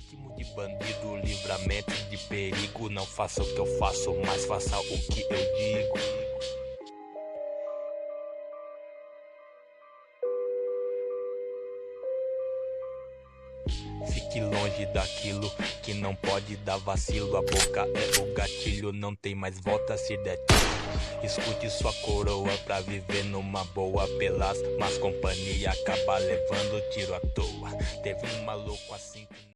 Ritmo de bandido, livramento de perigo. Não faça o que eu faço, mas faça o que eu digo. Fique longe daquilo que não pode dar vacilo. A boca é o gatilho, não tem mais volta se der tiro. Escute sua coroa pra viver numa boa. Pelas más companhia acaba levando tiro à toa. Teve um maluco assim